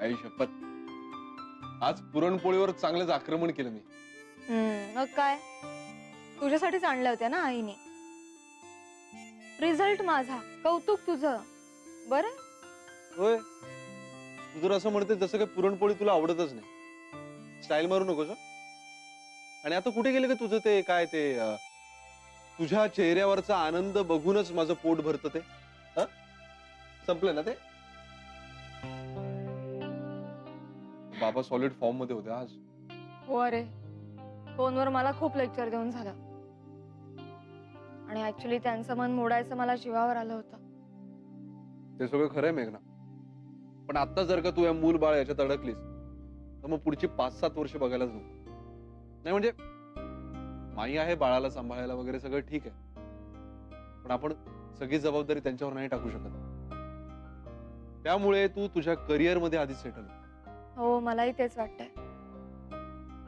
आई शपथ, आज पुरणपोळीवर चांगलंच आक्रमण केलं मी. मग काय, तुझ्यासाठीच आणल्या होत्या ना आईने. रिझल्ट माझा, कौतुक तुझं. बरं होय, तू जर असं म्हणते जसं काही पुरणपोळी तुला आवडतच नाही. स्टाईल मारू नकोस हं? आणि आता कुठे गेले का तुझं ते काय ते तुझ्या चेहऱ्यावरचा आनंद बघूनच माझं पोट भरतं ते. हं? संपलं ना ते. बाबा सॉलिड फॉर्म मध्ये होते आज. हो. अरे फोनवर मला खूप लेक्चर देऊन झालं. आणि ऍक्च्युली त्यांचं मन मोडायचं मला जीवावर आलं होतं. ते सगळं खरंय मेघना, पण आता जर का तू या मूल बाळ याच्यात अडकलीस तर मग पुढची 5-7 वर्ष बघायलाच नको. नाही म्हणजे माई आहे बाळाला सांभाळायला वगैरे सगळं ठीक आहे, पण आपण सगळी जबाबदारी त्यांच्यावर नाही टाकू शकत. त्यामुळे तू तुझ्या करिअर मध्ये आधीच सेटल. हो, मलाही तेच वाटतंय.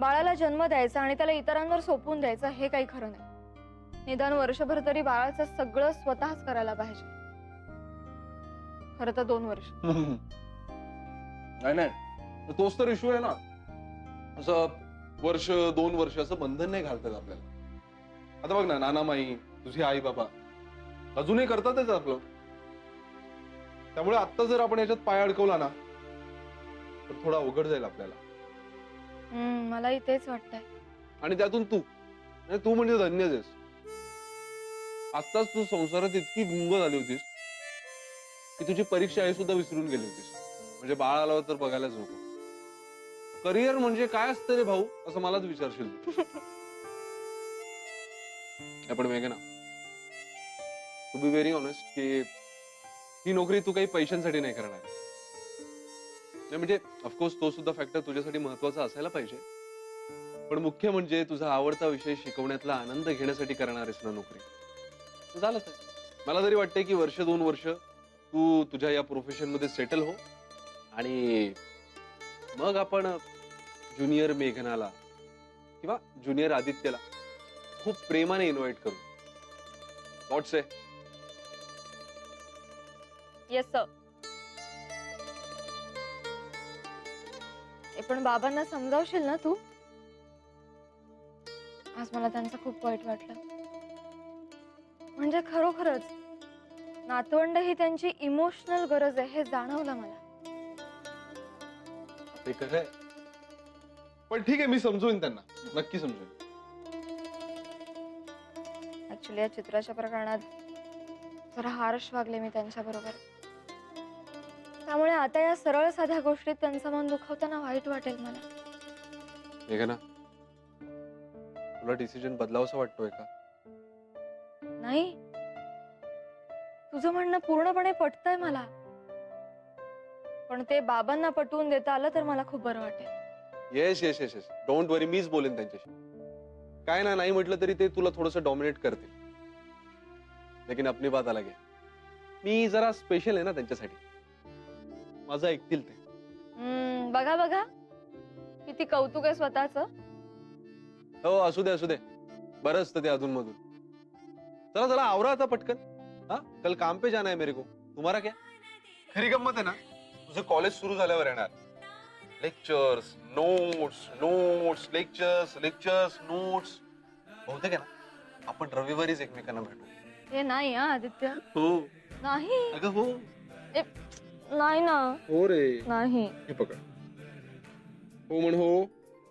बाळाला जन्म द्यायचा आणि त्याला इतरांवर सोपवून द्यायचं हे काही खरं नाही. निदान वर्षभर तरी बाळाचं सगळं स्वतःच करायला पाहिजे. खरं तर 2 वर्ष. नाही नाही, तोच तर इश्यू आहे ना. असं वर्ष 2 वर्ष असं बंधन नाही घालतात आपल्याला. आता बघ ना, नाना माई, तुझे आई बाबा अजूनही करतातच आपलं. त्यामुळे आता जर आपण याच्यात पाय अडकवला ना तर थोडा अवघड जाईल आपल्याला. मलाही तेच वाटतंय. आणि त्यातून तू म्हणजे धन्यच आहेस. आत्ताच तू संसारात इतकी गुंग झाली होतीस की तुझी परीक्षा आहे सुद्धा विसरून गेली होतीस. म्हणजे बाळ आलं तर बघायलाच नको. करिअर म्हणजे काय असतं रे भाऊ, असं मलाच विचारशील तू. पण मेघना, टू बी व्हेरी ऑनेस्ट की ही नोकरी तू काही पैशांसाठी नाही करणार. नाही म्हणजे ऑफकोर्स तो सुद्धा फॅक्टर तुझ्यासाठी महत्वाचा असायला पाहिजे, पण मुख्य म्हणजे तुझा आवडता विषय शिकवण्यातला आनंद घेण्यासाठी करणार आहेस ना नोकरी. झालं तर मला तरी वाटतंय की 1-2 वर्ष तू तुझ्या या प्रोफेशन मध्ये सेटल हो, आणि मग आपण ज्युनियर मेघनाला किंवा ज्युनियर आदित्यला खूप प्रेमाने इन्व्हाइट करू. What say? Yes sir. पण बाबांना समजावशील ना तू? आज मला त्यांचं खूप वाईट वाटलं. म्हणजे खरोखरच नातवंड ही त्यांची इमोशनल गरज आहे हे जाणवलं मला. ते खरं आहे, पण ठीक आहे, मी समजून त्यांना, नक्की समजून. ऍक्च्युली या चित्राच्या प्रकरणात जरा हार्श वागले मी त्यांच्या बरोबर. त्यामुळे आता या सरळ साध्या गोष्टीत त्यांचं मन दुखवताना वाईट वाटेल मला. मेघना, तुला डिसिजन बदलावसा वाटतोय का? नाही, तुझं म्हणणं पूर्णपणे पटतंय मला, पण ते बाबांना पटवून देता आलं तर मला खूप बरं वाटेल. Yes yes yes yes, don't worry, मीच बोलेन त्यांच्याशी. काय ना, नाही म्हटलं तरी ते तुला थोडंसं डॉमिनेट करतील. लेकिन अपनी बात अलग आहे. मी जरा स्पेशल आहे ना त्यांच्यासाठी, माझं ऐकतील ते. बघा बघा किती कौतुक आहे स्वतःच. हो, असू दे असू दे, बरं असतं ते अधून मधून. चला चला आवरा आता पटकन. हाँ, कल काम पे जाना है मेरे को. तुम्हारा क्या? खरी गंमत आहे ना, तुझं कॉलेज सुरू झाल्यावर येणार lectures, notes, notes, lectures, lectures, notes. बहुतेक आहे ना आपण रविवारीच एकमेकांना भेटू. हे नाही हा आदित्य. हो. नाही. अगं हो. नाही ना. हो रे. नाही. हे पकड. हो म्हण हो.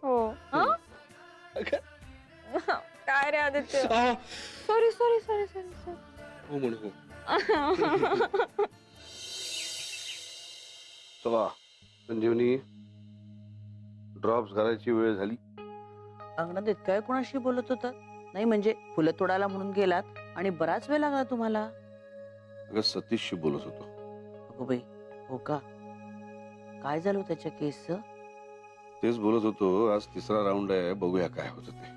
हो. अगं. काय रे Aditya. Sorry sorry sorry sorry. हो म्हण हो. चला संजीवनी, ड्रॉप्स घालायची वेळ झाली. अंगणात इतक्या कोणाशी बोलत होता? नाही म्हणजे फुलं तोडायला म्हणून गेलात आणि बराच वेळ लागला तुम्हाला. अगं सतीशशी बोलत होतो. अगो बाई, हो का? काय झालं त्याच्या केसचं? तेच बोलत होतो, आज 3रा राऊंड आहे, बघूया काय होतं ते.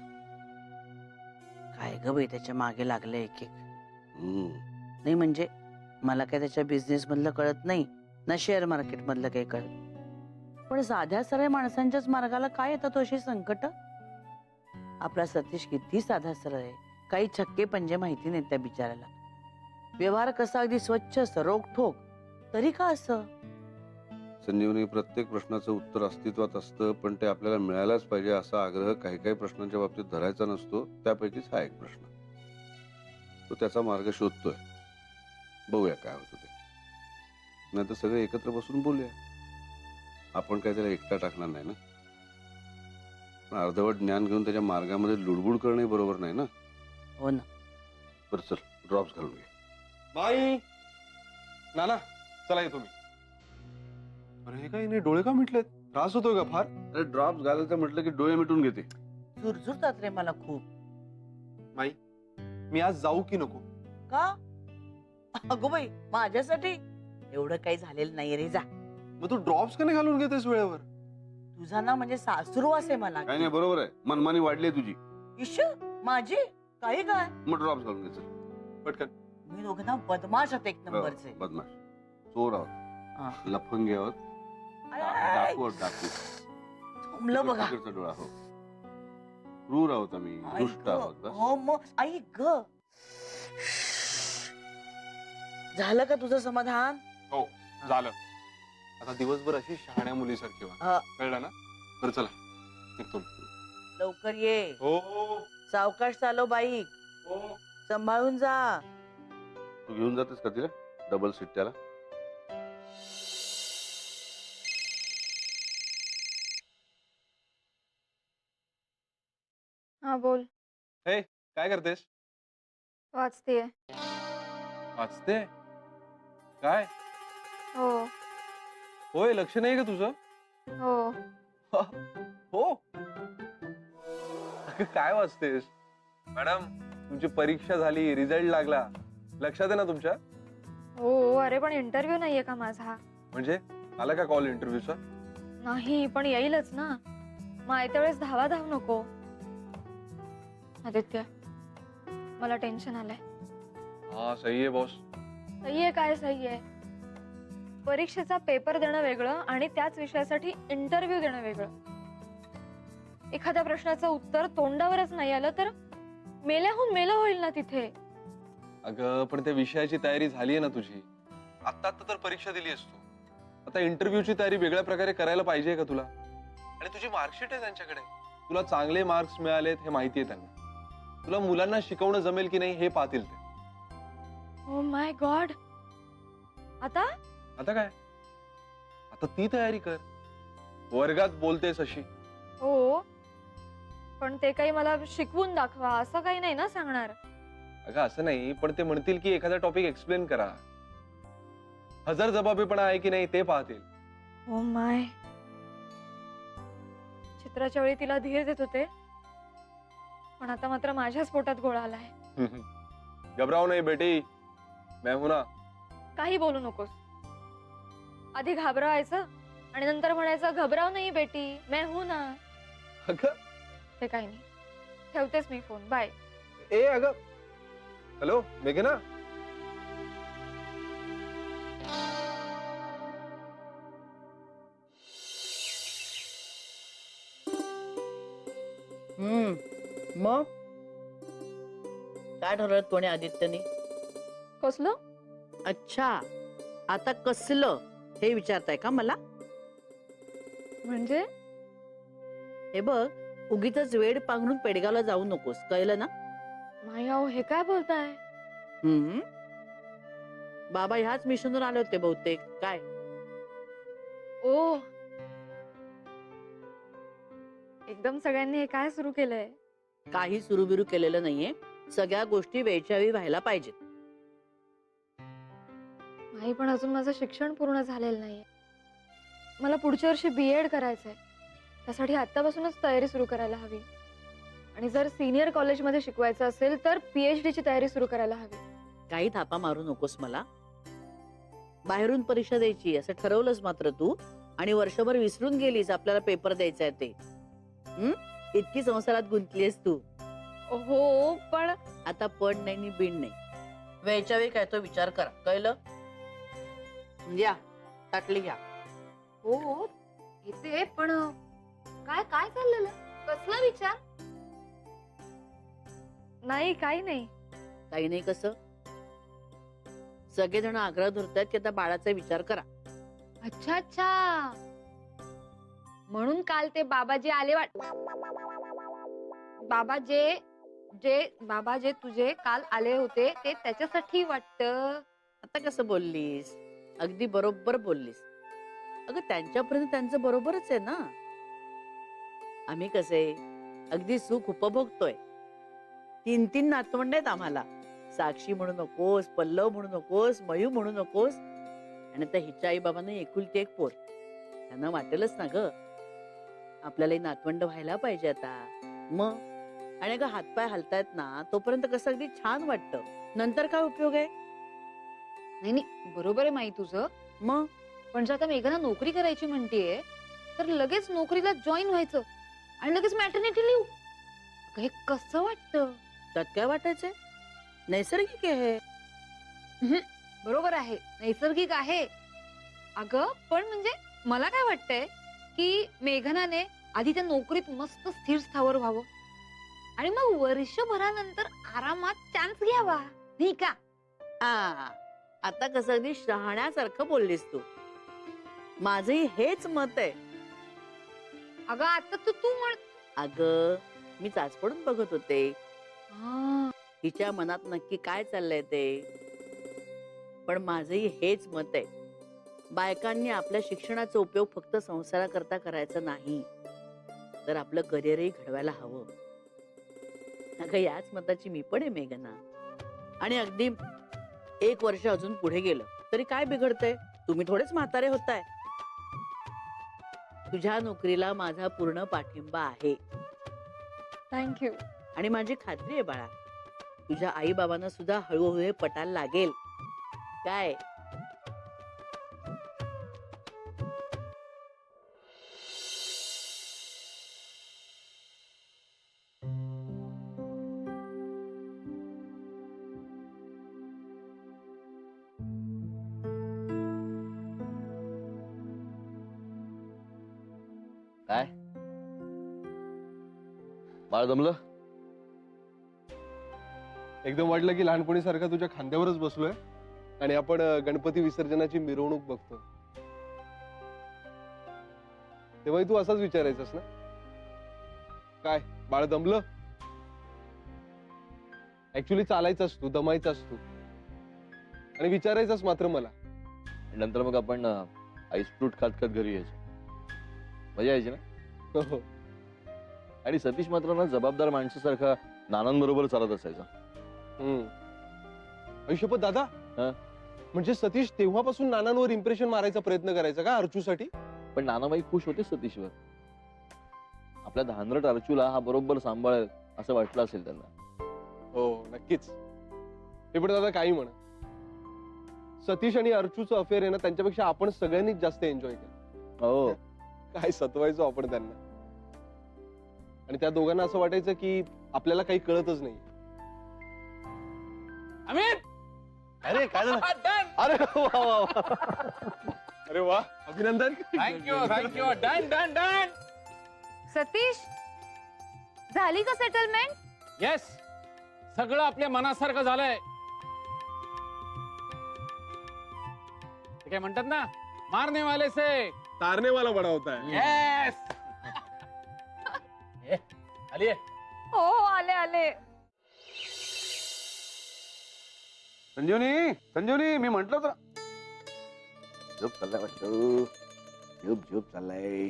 काय ग बाई त्याच्या मागे लागले एक एक. हम्म. नाही म्हणजे मला काय त्याच्या बिझनेस मधलं कळत नाही ना शेअर मार्केट मधलं काही कळत, पण साध्या सरळ माणसांच्याच मार्गाला काय येतात अशी संकट? आपला सतीश किती साधा सरळ आहे, काही छक्के पंजे माहिती नाहीत त्या बिचाराला. व्यवहार कसा अगदी स्वच्छ रोखोक, तरी का असं? संजीवनी, प्रत्येक प्रश्नाचं उत्तर अस्तित्वात असतं, पण ते आपल्याला मिळायलाच पाहिजे असा आग्रह काही काही प्रश्नांच्या बाबतीत धरायचा नसतो. त्यापैकीच हा एक प्रश्न. तो त्याचा मार्ग शोधतोय. बघूया काय होतं ते. नाही तर सगळे एकत्र बसून बोलूया. आपण काय त्याला एकटा टाकणार नाही ना. पण अर्धवट ज्ञान घेऊन त्याच्या मार्गामध्ये लुडबुड करणे बरोबर नाही ना. हो ना. बरं चल, ड्रॉप्स घालून घे. बाई नाना, चला येतो मी. अरे हे काय, डोळे का मिटलेत? त्रास होतोय का फार? अरे ड्रॉप्स घालायचं म्हटलं की डोळे मिटून घेते. झुरझुरतात रे मला खूप. माई, मी आज जाऊ की नको? का? अगो बाई, माझ्यासाठी एवढं काही झालेलं नाही रे. जा. मग तू ड्रॉप्स का नाही घालून घेतेस वेळेवर? तुझा ना म्हणजे सासुरवास आहे मला. काय नाही, बरोबर आहे. मनमानी वाढली तुझी. इश माझी काही काय. मग ड्रॉप्स घालून घे चल. पटकन. मी दोघं ना बदमाश आहोत एक नंबरचे. बदमाश, चोर हा. आहोत, लफंगे आहोत, आय, डाकू आहोत, डाकू. थांबलं बघा. तिकडचा डोळा हो. क्रूर आहोत आम्ही, आई दुष्ट ग. आहोत. बस. हो मग आई ग. झालं का तुझं समाधान? हो झालं. आता दिवसभर अशी शहाण्या मुलीसारखी हा. व्हा. कळलं ना? बरं चला निघतो. लवकर ये. हो सावकाश चालव बाईक. हो. सांभाळून जा. तू घेऊन जातेस का तिला डबल सीट त्याला? हा बोल. काय करतेस? वाचतेय. वाचते? काय? हो होय, लक्ष नाही का तुझं? हो. हो. अगं, काय वाचतेस? मॅडम, तुमची परीक्षा झाली, रिझल्ट लागला. लक्षात आहे ना तुमच्या? हो अरे पण इंटरव्ह्यू नाहीये का माझा? म्हणजे आला का कॉल इंटरव्ह्यूचा? नाही पण येईलच ना. मग आयत्या वेळेस धाव नको. आदित्य, मला टेन्शन आलंय. हा सही आहे बॉस. सही आहे काय सही आहे? परीक्षेचा पेपर देणं वेगळं आणि त्याच विषयासाठी इंटरव्ह्यू देणं वेगळं. एखाद्या प्रश्नाचं उत्तर तोंडावरच नाही आलं तर मेल्याहून मेलं होईल ना तिथे. अगं पण त्या विषयाची तयारी झालीये ना तुझी. आता तर परीक्षा दिली असतो. आता इंटरव्ह्यूची तयारी वेगळ्या प्रकारे करायला पाहिजे का तुला? आणि तुझी मार्कशीट आहे त्यांच्याकडे. तुला चांगले मार्क्स मिळालेत हे माहिती आहे त्यांना. तुला मुलांना शिकवणं जमेल की नाही हे पाहतील ते. Oh my God. आता आता काय? आता ती तयारी कर. वर्गात बोलतेस अशी. हो पण ते काही मला शिकवून दाखवा असं काही नाही ना सांगणार. अगं असं नाही, पण ते म्हणतील की एखादा टॉपिक एक्सप्लेन करा. हजर जबाबीपणा आहे की नाही ते पाहतील. Oh my. चित्राच्या वेळी तिला धीर देत होते पण आता मात्र माझ्याच पोटात गोळा आलाय. घबराओ नाही बेटी, मैं हूं ना. काही बोलू नकोस. आधी घाबरवायचं आणि नंतर म्हणायचं घबराव नाही बेटी मैं हूं ना. अगं ते काही नाही. ठेवतेस मी फोन. बाय. ए अगं, हॅलो मेघना. मग काय ठरवलं कोणी आदित्यने? कसलं? अच्छा, आता कसलं हे विचारताय का मला? म्हणजे हे बघ, उगीच वेड पांघरून पेडगावला जाऊ नकोस, कळलं ना? नाही अहो हे काय बोलताय? बाबा ह्याच मिशनवर आले होते बहुतेक. काय ओ एकदम सगळ्यांनी हे काय सुरू केलंय? काही सुरूबिरू केलेलं नाहीये. सगळ्या गोष्टी वेळच्या वेळी व्हायला पाहिजेत. नाही पण अजून माझं शिक्षण पूर्ण झालेलं नाहीये. मला पुढच्या वर्षी BEd करायचंय. त्यासाठी आतापासूनच तयारी सुरू करायला हवी. आणि जर सिनियर कॉलेजमध्ये शिकवायचं असेल तर PhD ची तयारी सुरू करायला हवी. काही थापा मारू नकोस मला. बाहेरून परीक्षा द्यायची असं ठरवलंस मात्र तू आणि वर्षभर विसरून गेलीस आपल्याला पेपर द्यायचा आहे ते. इतकी संसारात गुंतलीस तू. हो पण आता पण नाही नि बिन नाही. वेळच्या वेळी काय तो विचार करा, कळलं? या ताटली घ्या. हो येते पण काय काय चाललेलं? कसला विचार? नाही काही नाही. काही नाही कसं? सगळेजण आग्रह धरतायत की आता बाळाचा विचार करा. अच्छा अच्छा, म्हणून काल ते बाबाजी आले बाबा जे तुझे काल आले होते ते त्याच्यासाठी वाटतं. आता कसं बोललीस? अगदी बरोबर बोललीस. अगं त्यांच्यापर्यंत त्यांचं बरोबरच आहे ना. आम्ही कसे अगदी सुख उपभोगतोय. 3 नातवंड आहेत आम्हाला. साक्षी म्हणू नकोस, पल्लव म्हणू नकोस, मयू म्हणू नकोस. आणि आता हिच्या आई बाबांना एकुलती एक पोर. त्यांना वाटेलच ना ग, आपल्यालाही नातवंड व्हायला पाहिजे आता. मग आणि अगं हातपाय हलतायत ना, तोपर्यंत कसं अगदी छान वाटतं. नंतर काय उपयोग आहे? नाही नाही, बरोबर आहे माई तुझं. मग पण जर आता मेघना नोकरी करायची म्हणतीये तर लगेच नोकरीला जॉईन व्हायचं आणि लगेच मॅटर्निटी लिव्ह, हे कसं वाटतं? त्यात काय वाटायचंय? नैसर्गिक आहे. बरोबर आहे, नैसर्गिक आहे. अगं पण म्हणजे मला काय वाटतंय की मेघनाने आधी त्या नोकरीत मस्त स्थिर स्थावर व्हावं आणि मग वर्षभरानंतर आरामात चान्स घ्यावा, नाही का? आ, आता कसं अगदी शहाण्यासारखं बोललीस तू. माझंही हेच मत आहे. अगं आता तू म्हण. अगं मी चाचपडून बघत होते हा, हिच्या मनात नक्की काय चाललंय ते. पण माझंही हेच मत आहे, बायकांनी आपल्या शिक्षणाचा उपयोग फक्त संसाराकरता करायचा नाही, तर आपलं करिअरही घडवायला हवं. अगं याच मताची मी पण आहे मेघना. आणि अगदी 1 वर्ष अजून पुढे गेलं तरी काय बिघडतंय? तुम्ही थोडेच म्हातारे होताय. तुझ्या नोकरीला माझा पूर्ण पाठिंबा आहे. थँक्यू. आणि माझी खात्री आहे बाळा, तुझ्या आई बाबांना सुद्धा हळूहळू हे पटायला लागेल. काय काय बाळ जमलं? एकदम वाटलं की लहानपणी सारखा तुझ्या खांद्यावरच बसलोय आणि आपण गणपती विसर्जनाची मिरवणूक बघतो. तेव्हाही तू असाच विचारायचास ना? काय बाळ दमलं? ऍक्च्युली चालायचास तू, दमायचास तू आणि विचारायचास मात्र मला. नंतर मग आपण आईस फ्रूट खात खात घरी यायचो. मजा यायची ना? हो, हो. आणि सतीश मात्र ना जबाबदार माणसासारखा नानांबरोबर चालत असायचा. आयुष्यपत दादा, हा? म्हणजे सतीश तेव्हापासून नानांवर इम्प्रेशन मारायचा प्रयत्न करायचा का अर्चूसाठी? पण नानाबाई खुश होते सतीशवर. आपल्या धानरट अर्चूला हा बरोबर सांभाळेल असं वाटलं असेल त्यांना. हो नक्कीच. हे पण दादा काही म्हणा, सतीश आणि अर्चूचं अफेअर आहे ना, त्यांच्यापेक्षा आपण सगळ्यांनीच जास्त एन्जॉय केलं. हो. काय सतवायचो आपण त्यांना. आणि त्या दोघांना असं वाटायचं की आपल्याला काही कळतच नाही. अमित, अरे काय झालं? अरे वा वा वा. अरे वा, अभिनंदन. Thank you done done done. Satish, झाली का सेटलमेंट? येस, सगळं आपल्या मनासारखं झालंय. ते काय म्हणतात ना, मारने वाले से तारने वाला बडा होता है. येस. आली हो आले आले. संजीवनी, संजीवनी, मी म्हंटल तर झोप चाललाय वाटतं. झोप झोप चाललाय.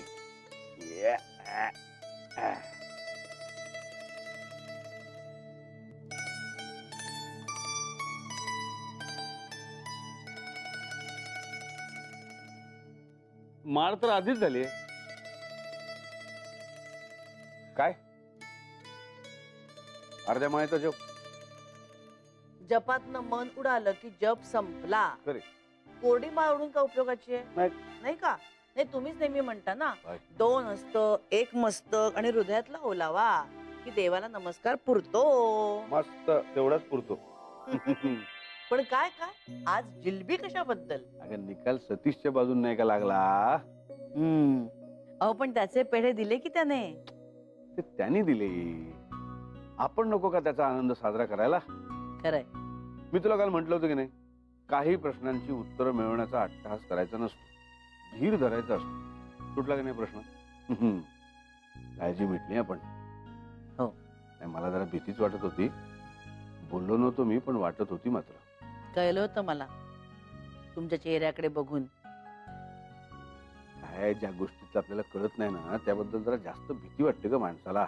माळ तर आधीच झाली. काय अर्ध्या माळ्याचा जप? जपातनं मन उडालं की जप संपला. खरे. कोरडी माळ उडून का उपयोगाची आहे? नाही. नाही का? नाही, तुम्हीच नेहमी म्हणता ना, काय? 2 हस्त, 1 मस्तक आणि हृदयातला ओलावा की देवाला नमस्कार पुरतो. मस्त, तेवढाच पुरतो. पण काय काय आज जिलबी कशाबद्दल? अगं निकाल सतीशच्या बाजून नाही का लागला? अहो पण त्याचे पेढे दिले की त्याने? ते त्यांनी दिले. आपण नको का त्याचा आनंद साजरा करायला? खरंय. मी तुला काल म्हटलं होतं की नाही, काही प्रश्नांची उत्तरं मिळवण्याचा अट्टहास करायचा नसतो. धीर धरायचा असतो. सुटला की नाही प्रश्न? काळजी मिटली आपण. हो. नाही, मला जरा भीतीच वाटत होती. बोललो नव्हतो मी, पण वाटत होती मात्र. कळलं होतं मला तुमच्या चेहऱ्याकडे बघून. काय ज्या गोष्टीचं आपल्याला कळत नाही ना, त्याबद्दल जरा जास्त भीती वाटते का माणसाला.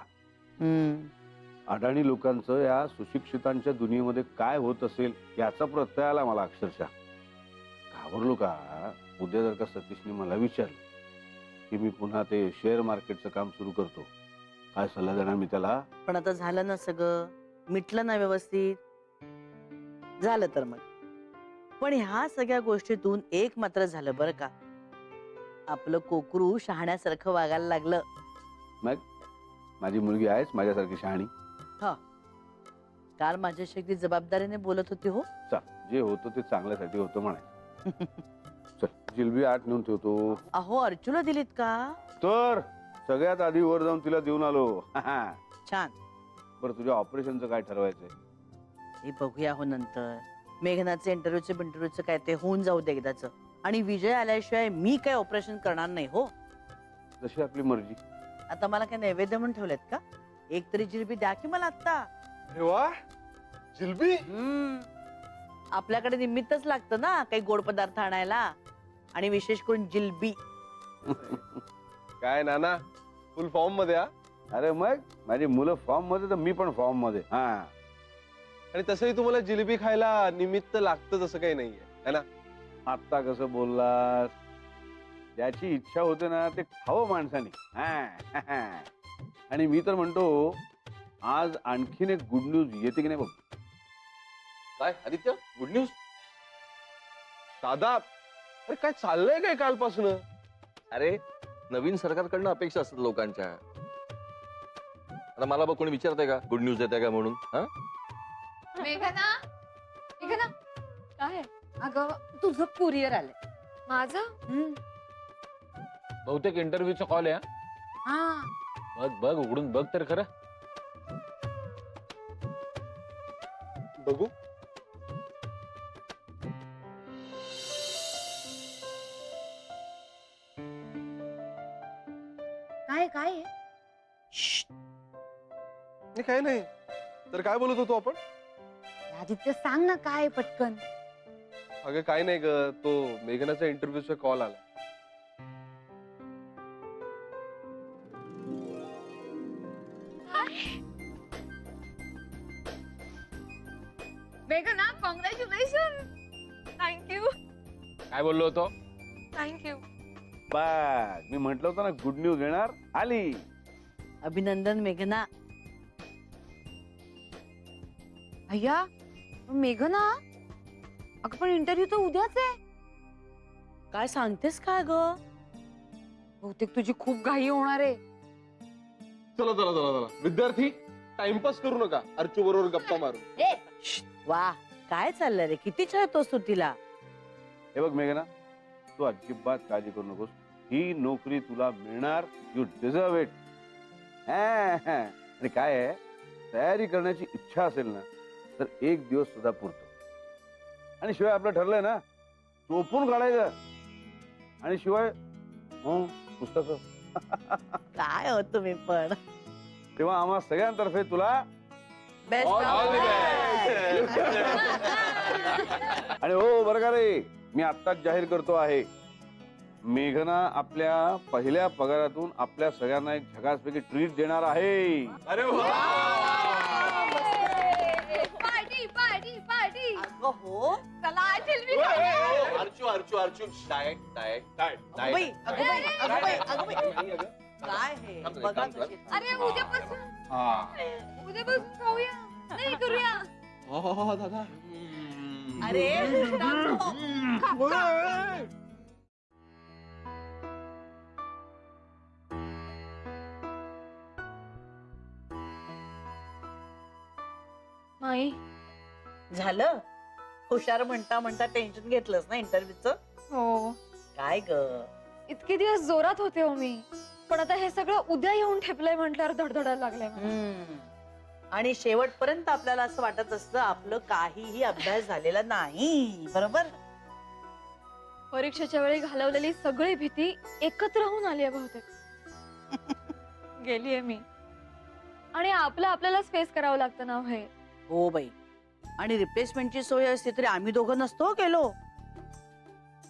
अडाणी लोकांचं या सुशिक्षितांच्या दुनियेमध्ये काय होत असेल याचा प्रत्यय आला मला अक्षरशः. घाबरलो का, उद्या जर का सतीशने मला विचारलं की मी पुन्हा ते शेअर मार्केटचं काम सुरू करतो, काय सल्ला देणार मी त्याला? पण आता झालं ना सगळं, मिटलं ना व्यवस्थित. झालं तर मग. पण ह्या सगळ्या गोष्टीतून एक मात्र झालं बरं का, आपलं कोकरू शहाण्यासारखं वागायला लागलं. माझी मुलगी आहेच माझ्यासारखी शहाणी. काल माझ्याशी अगदी जबाबदारीने बोलत होती हो. जे होतं ते चांगल्यासाठी होतं म्हणायचं. चल, जिलबी 8 नेऊन ठेवतो. अहो अर्जुला दिलीत का? तर सगळ्यात आधी वर जाऊन तिला देऊन आलो. छान. बरं, तुझ्या ऑपरेशनचं काय ठरवायचंय? हे बघूया हो नंतर. मेघनाचे इंटरव्ह्यूचं काय ते होऊन जाऊ दे एकदाच. आणि विजय आल्याशिवाय मी काय ऑपरेशन करणार नाही हो. जशी आपली मर्जी. आता मला काय नैवेद्य म्हणून ठेवलेत का? एक तरी जिलबी द्या की मला आता. अरे वा, जिलबी. आपल्याकडे निमित्तच लागतं ना काही गोड पदार्थ आणायला, आणि विशेष करून जिलबी. काय नाना, फुल फॉर्म मध्ये हा. अरे मग माझी मुलं फॉर्म मध्ये तर मी पण फॉर्म मध्ये. आणि तसंही तुम्हाला जिलेबी खायला निमित्त लागतं तसं काही नाहीये, है ना? आता कसं बोललास? ज्याची इच्छा होते ना ते खावं माणसाने. आणि मी तर म्हणतो आज आणखीन एक गुड न्यूज येते की नाही बघ. काय आदित्य, गुड न्यूज? दादा, अरे काय चाललंय काय कालपासून? अरे नवीन सरकारकडनं अपेक्षा असतात लोकांच्या. आता मला बघ कोणी विचारतंय का गुड न्यूज देताय का म्हणून? हा, मेघना, मेघना, काय? अगं तुझं कुरिअर आलंय. माझं? बहुतेक इंटरव्ह्यूचा कॉल आहे हा. बघ बघ उघडून बघ तर खरं. बघू. काय नाही, काय नाही. तर काय बोलत होतो आपण? आदित्य सांग ना काय पटकन. अगं काय नाही ग, तो मेघनाचा इंटरव्ह्यूचा कॉल आला. मेघना, कॉंग्रॅच्युलेशन. थँक्यू. काय बोललो होतो? थँक्यू. बस मी म्हंटल होतं ना गुड न्यूज येणार, आली. अभिनंदन मेघना. भैया, मेघना, अगं पण इंटरव्ह्यू तर उद्याच आहे. काय सांगतेस काय ग? बहुतेक तुझी खूप घाई होणार आहे. चला चला चला चला विद्यार्थी, टाइमपास करू नका, अर्चू बरोबर गप्पा मारू. वा, काय चाललंय रे? किती छळतोस तू तिला? हे बघ मेघना, तू अजिबात काळजी करू नकोस. ही नोकरी तुला मिळणार. You deserve it. आणि काय आहे, तयारी करण्याची इच्छा असेल ना तर एक दिवस सुद्धा पुरतो. आणि शिवाय आपलं ठरलंय ना, चोपून काढायचं. आणि शिवाय पुस्तक. काय हो तुम्ही पण. तेव्हा आम्हा सगळ्यांतर्फे तुला बेस्ट All the best. आणि हो बरं का रे, मी आत्ताच जाहीर करतो आहे, मेघना आपल्या पहिल्या पगारातून आपल्या सगळ्यांना एक झकासपैकी ट्रीट देणार आहे. अरे वा. Party party party. हो. चला jalebi Archu Archu Archu diet diet diet. काय हे थांब रे, बघा थांब रे. कशी. अरे उद्यापासून खाऊया. नाही करूया. हो दादा. अरे माई, झालं. हुशार म्हणता म्हणता टेन्शन घेतलंस ना इंटरव्ह्यूचं. हो, काय ग? इतके दिवस जोरात होते हो मी, पण आता हे सगळं उद्या येऊन ठेपलंय म्हटल्यावर धडधडायला लागलंय मला. आणि शेवटपर्यंत आपल्याला असं वाटत असतं आपलं काहीही अभ्यास झालेला नाही. बरोबर. परीक्षेच्या वेळी घालवलेली सगळी भीती एकत्र होऊन आली आहे बहुतेक. गेलीये मी. आणि आपल्यालाच फेस करावं लागतं ना हे. हो बाई, आणि रिप्लेसमेंटची सोय असते तरी आम्ही दोघं नसतो गेलो.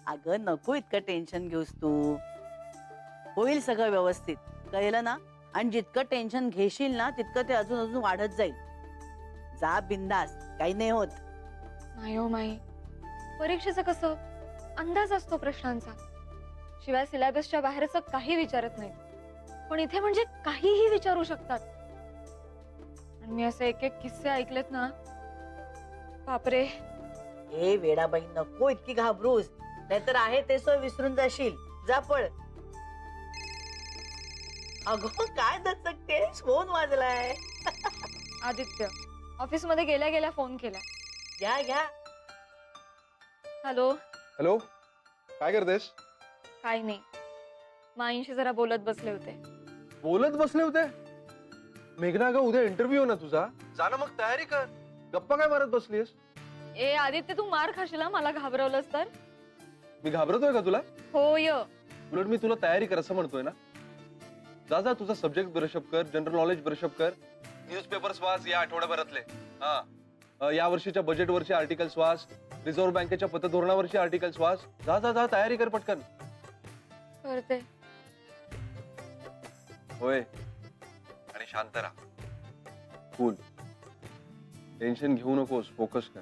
अगं नको इतकं टेन्शन घेऊस तू, होईल सगळं व्यवस्थित, कळलं ना. आणि जितकं टेन्शन घेशील ना तितकं ते अजून अजून वाढत जाईल. जा बिंदास, काही नाही होत. नाही हो माई, परीक्षेचं कसं अंदाज असतो प्रश्नांचा, शिवाय सिलेबसच्या बाहेरचं काही विचारत नाही. पण इथे म्हणजे काहीही विचारू शकतात. आणि मी असे एक एक किस्से ऐकलेत ना, बापरे. ए वेडाबाई, नको इतकी घाबरूस, नाहीतर आहे ते सोय विसरून जाशील. जा पळ. अगं काय दचकतेस, फोन वाजलाय. आदित्य ऑफिस मध्ये गेल्या गेल्या फोन केला. घ्या घ्या. हॅलो. हॅलो, काय करतेस? काही नाही, माईंशी जरा बोलत बसले होते. बोलत बसले होते? मेघना, अगं उद्या इंटरव्ह्यू ना तुझा, जा ना मग तयारी कर. गप्पा काय मारत बसलीस? ए आदित्य, तू मार खाशील हं, मला घाबरवलंस तर. मी घाबरतोय का तुला? हो य. उलट मी तुला तयारी कर असं म्हणतोय ना. जा जा, तुझा सब्जेक्ट ब्रशअप कर, जनरल नॉलेज ब्रशअप कर, न्यूजपेपर्स वाच या आठवड्याभरातले. हा, या वर्षीच्या बजेट वरचे आर्टिकल्स वाच, रिझर्व्ह बँकेच्या पतधोरणावरची आर्टिकल्स वाच. जा जा जा, तयारी कर पटकन. करते. होय, आणि शांत राहा. कूल. टेन्शन घेऊ नकोस, फोकस कर.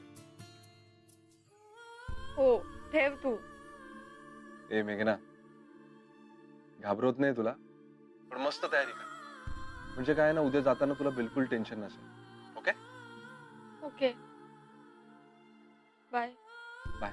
हो, ठेव तू. ए मेघना, घाबरवत नाही तुला, पण मस्त तयारी कर. म्हणजे काय ना, उद्या जाताना तुला बिलकुल टेन्शन नसेल. Okay okay. बाय. बाय.